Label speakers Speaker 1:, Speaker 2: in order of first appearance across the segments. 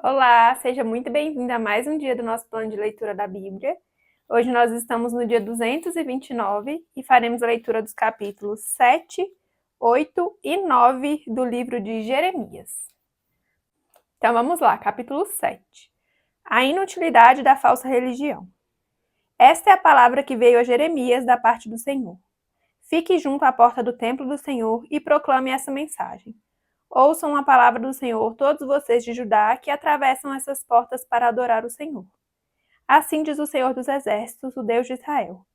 Speaker 1: Olá, seja muito bem-vinda a mais um dia do nosso plano de leitura da Bíblia. Hoje nós estamos no dia 229 e faremos a leitura dos capítulos 7, 8 e 9 do livro de Jeremias. Então vamos lá, capítulo 7. A inutilidade da falsa religião. Esta é a palavra que veio a Jeremias da parte do Senhor. Fique junto à porta do templo do Senhor e proclame essa mensagem. Ouçam a palavra do Senhor, todos vocês de Judá que atravessam essas portas para adorar o Senhor. Assim diz o Senhor dos Exércitos, o Deus de Israel.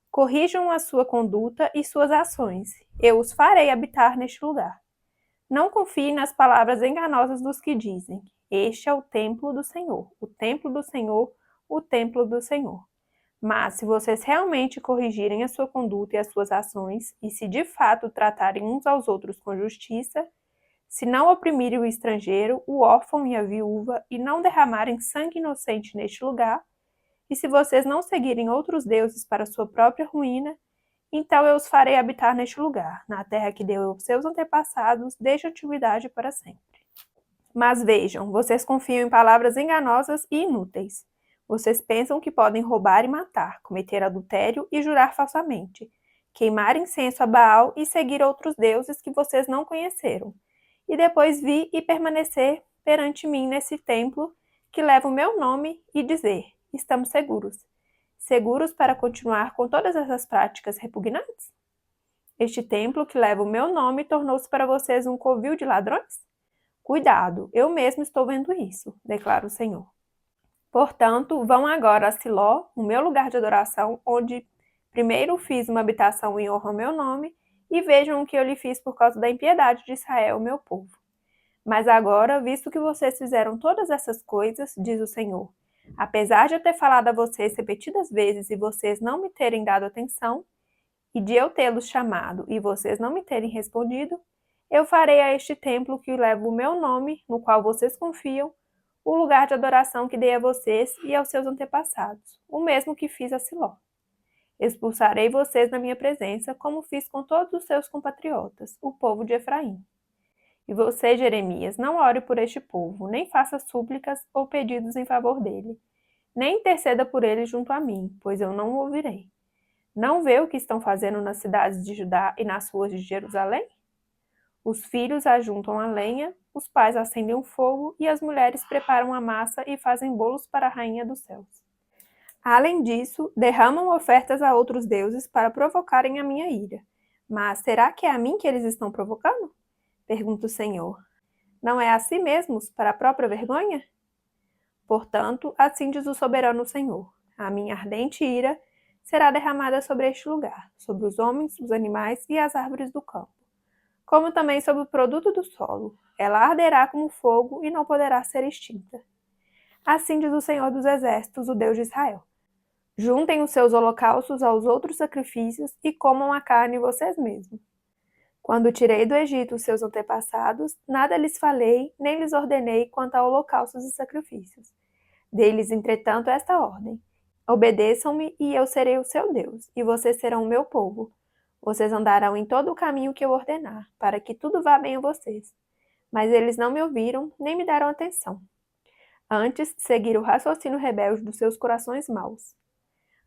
Speaker 1: Corrijam a sua conduta e suas ações. Eu os farei habitar neste lugar. Não confie nas palavras enganosas dos que dizem: Este é o templo do Senhor, o templo do Senhor, o templo do Senhor. Mas se vocês realmente corrigirem a sua conduta e as suas ações, e se de fato tratarem uns aos outros com justiça, se não oprimirem o estrangeiro, o órfão e a viúva, e não derramarem sangue inocente neste lugar, e se vocês não seguirem outros deuses para sua própria ruína, então eu os farei habitar neste lugar, na terra que deu aos seus antepassados desde a antiguidade para sempre. Mas vejam, vocês confiam em palavras enganosas e inúteis. Vocês pensam que podem roubar e matar, cometer adultério e jurar falsamente, queimar incenso a Baal e seguir outros deuses que vocês não conheceram, e depois vir e permanecer perante mim nesse templo que leva o meu nome e dizer: estamos seguros. Seguros para continuar com todas essas práticas repugnantes? Este templo que leva o meu nome tornou-se para vocês um covil de ladrões? Cuidado, eu mesmo estou vendo isso, declara o Senhor. Portanto, vão agora a Siló, o meu lugar de adoração, onde primeiro fiz uma habitação em honra ao meu nome, e vejam o que eu lhe fiz por causa da impiedade de Israel, meu povo. Mas agora, visto que vocês fizeram todas essas coisas, diz o Senhor, apesar de eu ter falado a vocês repetidas vezes e vocês não me terem dado atenção, e de eu tê-los chamado e vocês não me terem respondido, eu farei a este templo que leva o meu nome, no qual vocês confiam, o lugar de adoração que dei a vocês e aos seus antepassados, o mesmo que fiz a Siló. Expulsarei vocês da minha presença, como fiz com todos os seus compatriotas, o povo de Efraim. E você, Jeremias, não ore por este povo, nem faça súplicas ou pedidos em favor dele, nem interceda por ele junto a mim, pois eu não o ouvirei. Não vê o que estão fazendo nas cidades de Judá e nas ruas de Jerusalém? Os filhos ajuntam a lenha, os pais acendem o fogo e as mulheres preparam a massa e fazem bolos para a rainha dos céus. Além disso, derramam ofertas a outros deuses para provocarem a minha ira. Mas será que é a mim que eles estão provocando? Pergunta o Senhor. Não é a si mesmos para a própria vergonha? Portanto, assim diz o soberano Senhor: a minha ardente ira será derramada sobre este lugar, sobre os homens, os animais e as árvores do campo, como também sobre o produto do solo. Ela arderá como fogo e não poderá ser extinta. Assim diz o Senhor dos Exércitos, o Deus de Israel. Juntem os seus holocaustos aos outros sacrifícios e comam a carne vocês mesmos. Quando tirei do Egito os seus antepassados, nada lhes falei, nem lhes ordenei quanto a holocaustos e sacrifícios. Dei-lhes, entretanto, esta ordem: obedeçam-me e eu serei o seu Deus, e vocês serão o meu povo. Vocês andarão em todo o caminho que eu ordenar, para que tudo vá bem a vocês. Mas eles não me ouviram, nem me deram atenção. Antes, seguiram o raciocínio rebelde dos seus corações maus.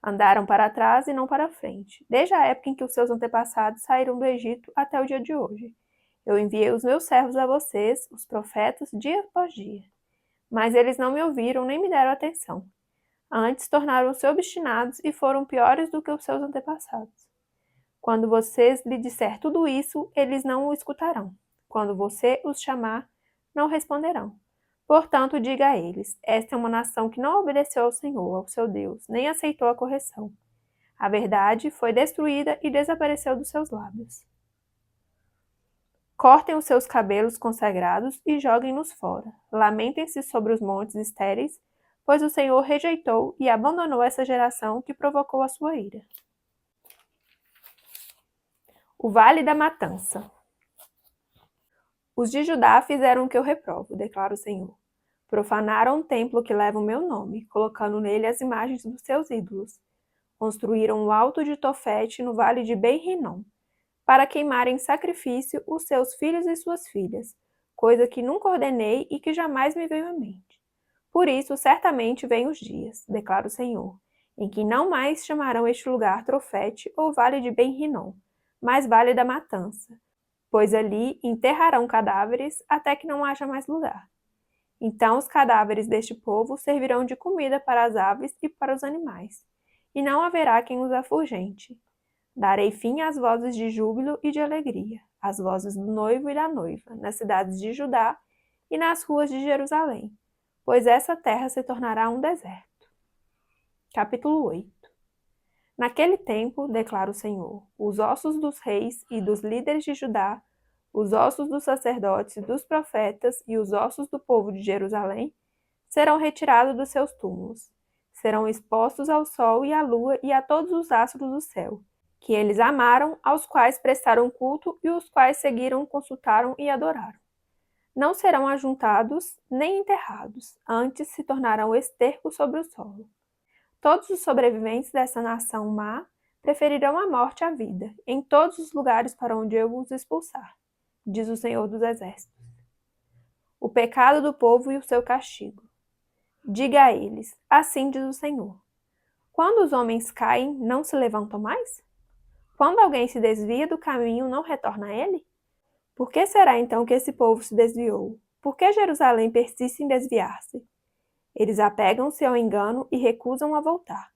Speaker 1: Andaram para trás e não para frente, desde a época em que os seus antepassados saíram do Egito até o dia de hoje. Eu enviei os meus servos a vocês, os profetas, dia após dia. Mas eles não me ouviram nem me deram atenção. Antes, tornaram-se obstinados e foram piores do que os seus antepassados. Quando vocês lhe disser tudo isso, eles não o escutarão. Quando você os chamar, não responderão. Portanto, diga a eles: esta é uma nação que não obedeceu ao Senhor, ao seu Deus, nem aceitou a correção. A verdade foi destruída e desapareceu dos seus lábios. Cortem os seus cabelos consagrados e joguem-nos fora. Lamentem-se sobre os montes estéreis, pois o Senhor rejeitou e abandonou essa geração que provocou a sua ira. O Vale da Matança. Os de Judá fizeram o que eu reprovo, declara o Senhor. Profanaram o templo que leva o meu nome, colocando nele as imagens dos seus ídolos. Construíram o alto de Tofete no vale de Ben-Rinom, para queimarem em sacrifício os seus filhos e suas filhas, coisa que nunca ordenei e que jamais me veio à mente. Por isso, certamente vêm os dias, declara o Senhor, em que não mais chamarão este lugar Tofete ou Vale de Ben-Rinom, mas Vale da Matança, pois ali enterrarão cadáveres até que não haja mais lugar. Então os cadáveres deste povo servirão de comida para as aves e para os animais, e não haverá quem os afugente. Darei fim às vozes de júbilo e de alegria, às vozes do noivo e da noiva, nas cidades de Judá e nas ruas de Jerusalém, pois essa terra se tornará um deserto. Capítulo 8. Naquele tempo, declara o Senhor, os ossos dos reis e dos líderes de Judá, os ossos dos sacerdotes e dos profetas e os ossos do povo de Jerusalém serão retirados dos seus túmulos. Serão expostos ao sol e à lua e a todos os astros do céu, que eles amaram, aos quais prestaram culto e os quais seguiram, consultaram e adoraram. Não serão ajuntados nem enterrados, antes se tornarão esterco sobre o solo. Todos os sobreviventes dessa nação má preferirão a morte à vida, em todos os lugares para onde eu os expulsar, diz o Senhor dos Exércitos. O pecado do povo e o seu castigo. Diga a eles, assim diz o Senhor. Quando os homens caem, não se levantam mais? Quando alguém se desvia do caminho, não retorna a ele? Por que será então que esse povo se desviou? Por que Jerusalém persiste em desviar-se? Eles apegam-se ao engano e recusam a voltar.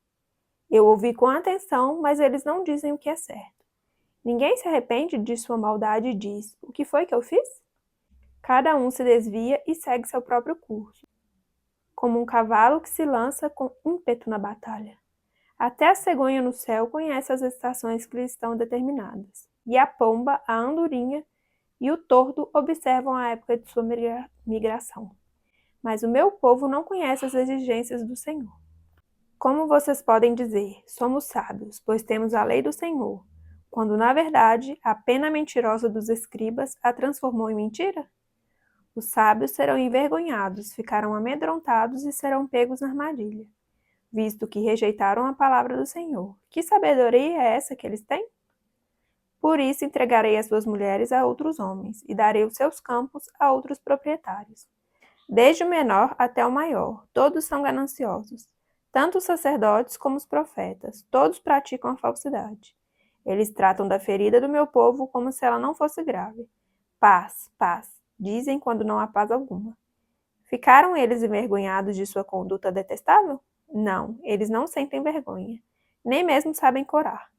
Speaker 1: Eu ouvi com atenção, mas eles não dizem o que é certo. Ninguém se arrepende de sua maldade e diz: o que foi que eu fiz? Cada um se desvia e segue seu próprio curso, como um cavalo que se lança com ímpeto na batalha. Até a cegonha no céu conhece as estações que lhe estão determinadas, e a pomba, a andorinha e o tordo observam a época de sua migração. Mas o meu povo não conhece as exigências do Senhor. Como vocês podem dizer, somos sábios, pois temos a lei do Senhor, quando na verdade a pena mentirosa dos escribas a transformou em mentira? Os sábios serão envergonhados, ficarão amedrontados e serão pegos na armadilha, visto que rejeitaram a palavra do Senhor. Que sabedoria é essa que eles têm? Por isso entregarei as suas mulheres a outros homens, e darei os seus campos a outros proprietários. Desde o menor até o maior, todos são gananciosos. Tanto os sacerdotes como os profetas, todos praticam a falsidade. Eles tratam da ferida do meu povo como se ela não fosse grave. Paz, paz, dizem quando não há paz alguma. Ficaram eles envergonhados de sua conduta detestável? Não, eles não sentem vergonha, nem mesmo sabem corar.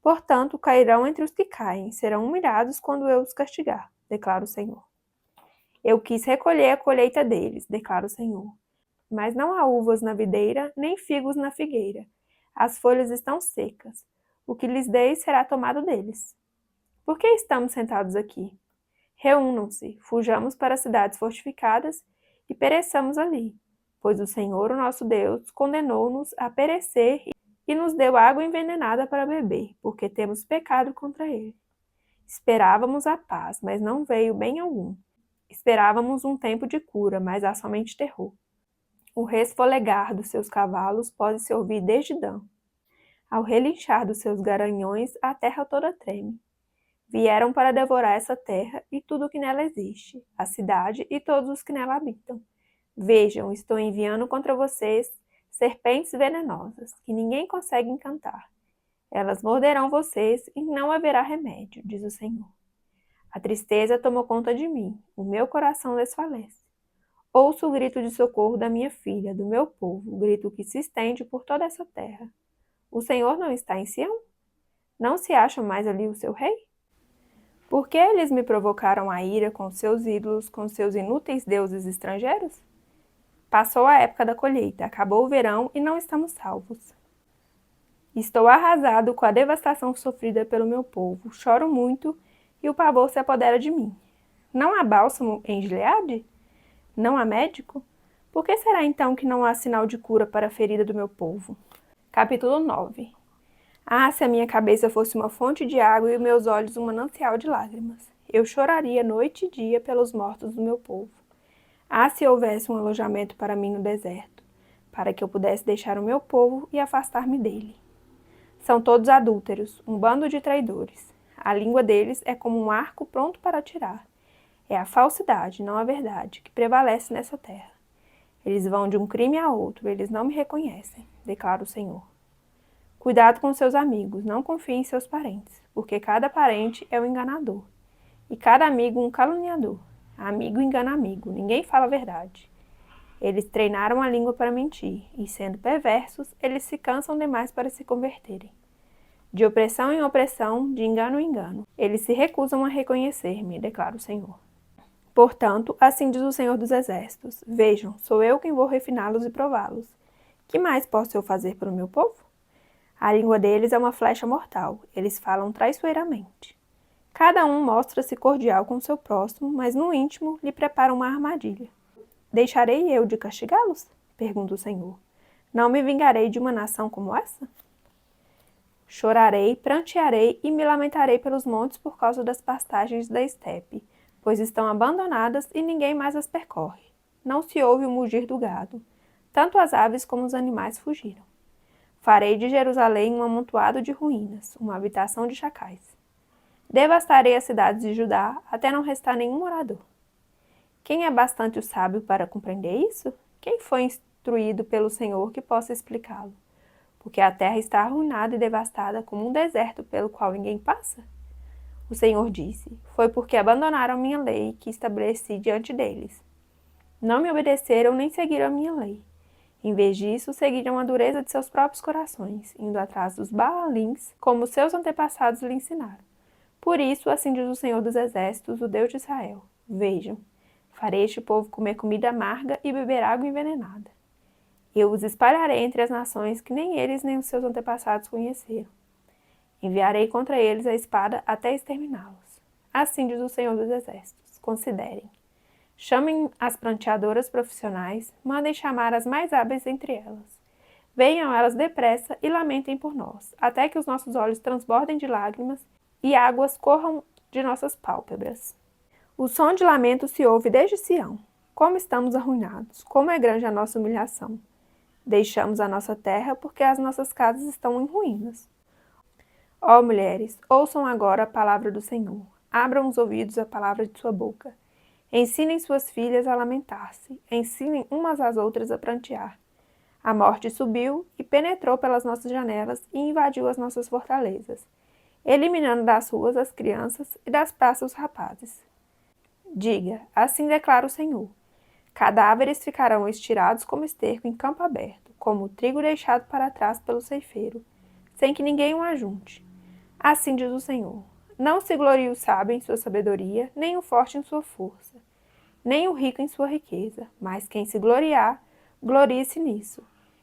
Speaker 1: Portanto, cairão entre os que caem, serão humilhados quando eu os castigar, declara o Senhor. Eu quis recolher a colheita deles, declara o Senhor. Mas não há uvas na videira, nem figos na figueira. As folhas estão secas. O que lhes dei será tomado deles. Por que estamos sentados aqui? Reúnam-se, fujamos para as cidades fortificadas e pereçamos ali, pois o Senhor, o nosso Deus, condenou-nos a perecer e nos deu água envenenada para beber, porque temos pecado contra ele. Esperávamos a paz, mas não veio bem algum. Esperávamos um tempo de cura, mas há somente terror. O resfolegar dos seus cavalos pode-se ouvir desde Dan. Ao relinchar dos seus garanhões, a terra toda treme. Vieram para devorar essa terra e tudo o que nela existe, a cidade e todos os que nela habitam. Vejam, estou enviando contra vocês serpentes venenosas, que ninguém consegue encantar. Elas morderão vocês e não haverá remédio, diz o Senhor. A tristeza tomou conta de mim, o meu coração desfalece. Ouço o grito de socorro da minha filha, do meu povo, o grito que se estende por toda essa terra. O Senhor não está em Sião? Não se acha mais ali o seu rei? Por que eles me provocaram a ira com seus ídolos, com seus inúteis deuses estrangeiros? Passou a época da colheita, acabou o verão e não estamos salvos. Estou arrasado com a devastação sofrida pelo meu povo, choro muito e o pavor se apodera de mim. Não há bálsamo em Gileade? Não há médico? Por que será então que não há sinal de cura para a ferida do meu povo? Capítulo 9. Ah, se a minha cabeça fosse uma fonte de água e os meus olhos um manancial de lágrimas. Eu choraria noite e dia pelos mortos do meu povo. Ah, se houvesse um alojamento para mim no deserto, para que eu pudesse deixar o meu povo e afastar-me dele. São todos adúlteros, um bando de traidores. A língua deles é como um arco pronto para atirar. É a falsidade, não a verdade, que prevalece nessa terra. Eles vão de um crime a outro, eles não me reconhecem, declara o Senhor. Cuidado com seus amigos, não confie em seus parentes, porque cada parente é um enganador, e cada amigo um caluniador. Amigo engana amigo, ninguém fala a verdade. Eles treinaram a língua para mentir, e sendo perversos, eles se cansam demais para se converterem. De opressão em opressão, de engano em engano, eles se recusam a reconhecer-me, declara o Senhor. Portanto, assim diz o Senhor dos Exércitos: vejam, sou eu quem vou refiná-los e prová-los. Que mais posso eu fazer para o meu povo? A língua deles é uma flecha mortal, eles falam traiçoeiramente. Cada um mostra-se cordial com seu próximo, mas no íntimo lhe prepara uma armadilha. Deixarei eu de castigá-los? Pergunta o Senhor. Não me vingarei de uma nação como essa? Chorarei, prantearei e me lamentarei pelos montes por causa das pastagens da estepe, pois estão abandonadas e ninguém mais as percorre. Não se ouve o mugir do gado. Tanto as aves como os animais fugiram. Farei de Jerusalém um amontoado de ruínas, uma habitação de chacais. Devastarei as cidades de Judá até não restar nenhum morador. Quem é bastante sábio para compreender isso? Quem foi instruído pelo Senhor que possa explicá-lo? Porque a terra está arruinada e devastada como um deserto pelo qual ninguém passa. O Senhor disse: foi porque abandonaram minha lei que estabeleci diante deles. Não me obedeceram nem seguiram a minha lei. Em vez disso, seguiram a dureza de seus próprios corações, indo atrás dos Baalins, como seus antepassados lhe ensinaram. Por isso, assim diz o Senhor dos Exércitos, o Deus de Israel: vejam, farei este povo comer comida amarga e beber água envenenada. Eu os espalharei entre as nações que nem eles nem os seus antepassados conheceram. Enviarei contra eles a espada até exterminá-los. Assim diz o Senhor dos Exércitos: considerem. Chamem as pranteadoras profissionais, mandem chamar as mais hábeis entre elas. Venham elas depressa e lamentem por nós, até que os nossos olhos transbordem de lágrimas e águas corram de nossas pálpebras. O som de lamento se ouve desde Sião. Como estamos arruinados, como é grande a nossa humilhação. Deixamos a nossa terra porque as nossas casas estão em ruínas. Ó mulheres, ouçam agora a palavra do Senhor. Abram os ouvidos à palavra de sua boca. Ensinem suas filhas a lamentar-se, ensinem umas às outras a prantear. A morte subiu e penetrou pelas nossas janelas e invadiu as nossas fortalezas, eliminando das ruas as crianças e das praças os rapazes. Diga, assim declara o Senhor: cadáveres ficarão estirados como esterco em campo aberto, como o trigo deixado para trás pelo ceifeiro, sem que ninguém o ajunte. Assim diz o Senhor: não se glorie o sábio em sua sabedoria, nem o forte em sua força, nem o rico em sua riqueza, mas quem se gloriar, glorie-se nisso,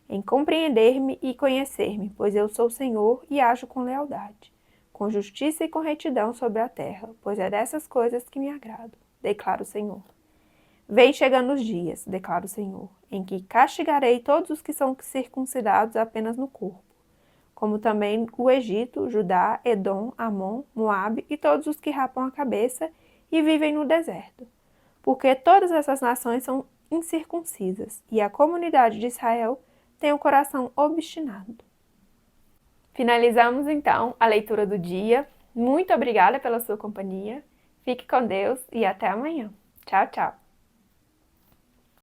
Speaker 1: em compreender-me e conhecer-me, pois eu sou o Senhor e ajo com lealdade, com justiça e com retidão sobre a terra, pois é dessas coisas que me agrado, declara o Senhor. Vem chegando os dias, declara o Senhor, em que castigarei todos os que são circuncidados apenas no corpo, como também o Egito, Judá, Edom, Amon, Moabe e todos os que rapam a cabeça e vivem no deserto. Porque todas essas nações são incircuncisas e a comunidade de Israel tem o coração obstinado. Finalizamos então a leitura do dia. Muito obrigada pela sua companhia. Fique com Deus e até amanhã. Tchau, tchau.